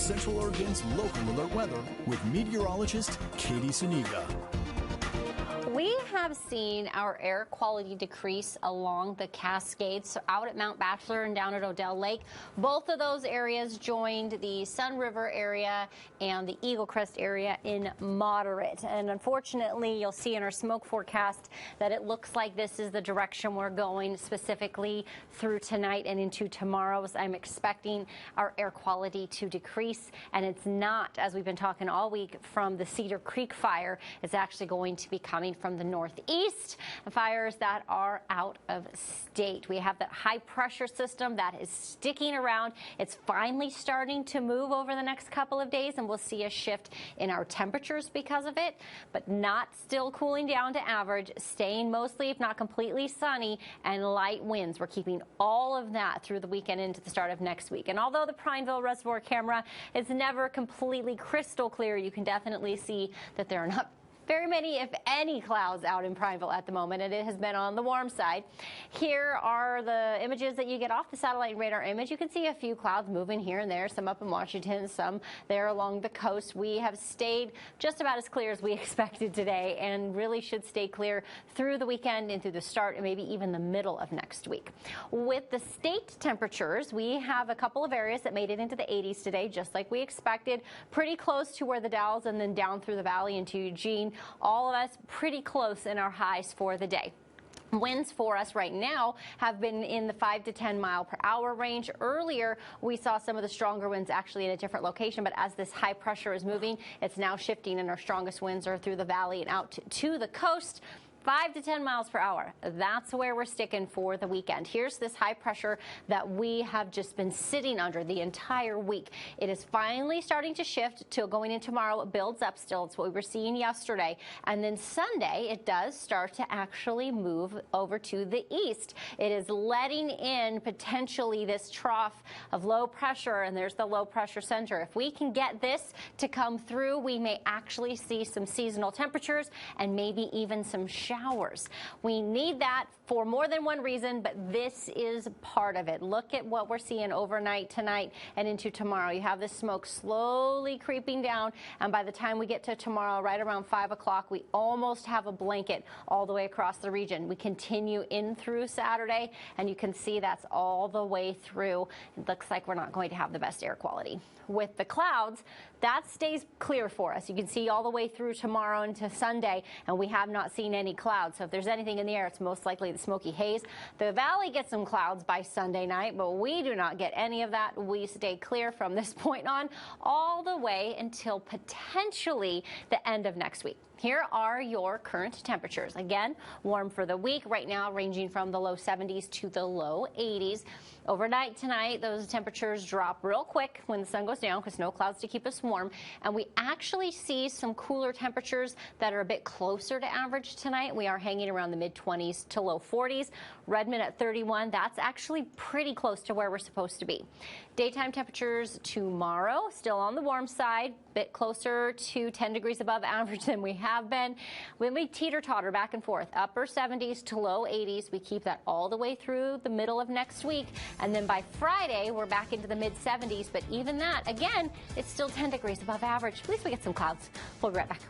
Central Oregon's local alert weather with meteorologist Katie Suniga. We have seen our air quality decrease along the Cascades, so out at Mount Bachelor and down at Odell Lake. Both of those areas joined the Sun River area and the Eagle Crest area in moderate. And unfortunately, you'll see in our smoke forecast that it looks like this is the direction we're going, specifically through tonight and into tomorrow. So I'm expecting our air quality to decrease, and it's not, as we've been talking all week, from the Cedar Creek fire. It's actually going to be coming from the northeast, fires that are out of state. We have that high pressure system that is sticking around. It's finally starting to move over the next couple of days, and we'll see a shift in our temperatures because of it, but not still cooling down to average, staying mostly, if not completely, sunny and light winds. We're keeping all of that through the weekend into the start of next week. And although the Prineville Reservoir camera is never completely crystal clear, you can definitely see that there are not very many, if any, clouds out in Prineville at the moment, and it has been on the warm side. Here are the images that you get off the satellite radar image. You can see a few clouds moving here and there, some up in Washington, some there along the coast. We have stayed just about as clear as we expected today, and really should stay clear through the weekend and through the start and maybe even the middle of next week. With the state temperatures, we have a couple of areas that made it into the 80s today, just like we expected, pretty close to where the Dalles and then down through the valley into Eugene. All of us pretty close in our highs for the day. Winds for us right now have been in the 5 to 10 mile per hour range. Earlier, we saw some of the stronger winds actually in a different location, but as this high pressure is moving, it's now shifting, and our strongest winds are through the valley and out to the coast. 5 to 10 miles per hour. That's where we're sticking for the weekend. Here's this high pressure that we have just been sitting under the entire week. It is finally starting to shift to going in tomorrow. It builds up still. It's what we were seeing yesterday. And then Sunday, it does start to actually move over to the east. It is letting in potentially this trough of low pressure, and there's the low pressure center. If we can get this to come through, we may actually see some seasonal temperatures and maybe even some showers. We need that for more than one reason, but this is part of it. Look at what we're seeing overnight tonight and into tomorrow. You have this smoke slowly creeping down, and by the time we get to tomorrow, right around 5 o'clock, we almost have a blanket all the way across the region. We continue in through Saturday, and you can see that's all the way through. It looks like we're not going to have the best air quality. With the clouds, that stays clear for us. You can see all the way through tomorrow into Sunday, and we have not seen any clouds. So if there's anything in the air, it's most likely the smoky haze. The valley gets some clouds by Sunday night, but we do not get any of that. We stay clear from this point on all the way until potentially the end of next week. Here are your current temperatures. Again, warm for the week right now, ranging from the low 70s to the low 80s. Overnight tonight, those temperatures drop real quick when the sun goes down because no clouds to keep us warm. And we actually see some cooler temperatures that are a bit closer to average tonight. We are hanging around the mid-20s to low 40s. Redmond at 31. That's actually pretty close to where we're supposed to be. Daytime temperatures tomorrow, still on the warm side, bit closer to 10 degrees above average than we have been. When we teeter-totter back and forth, upper 70s to low 80s, we keep that all the way through the middle of next week. And then by Friday, we're back into the mid-70s. But even that, again, it's still 10 degrees above average. At least we get some clouds. We'll be right back.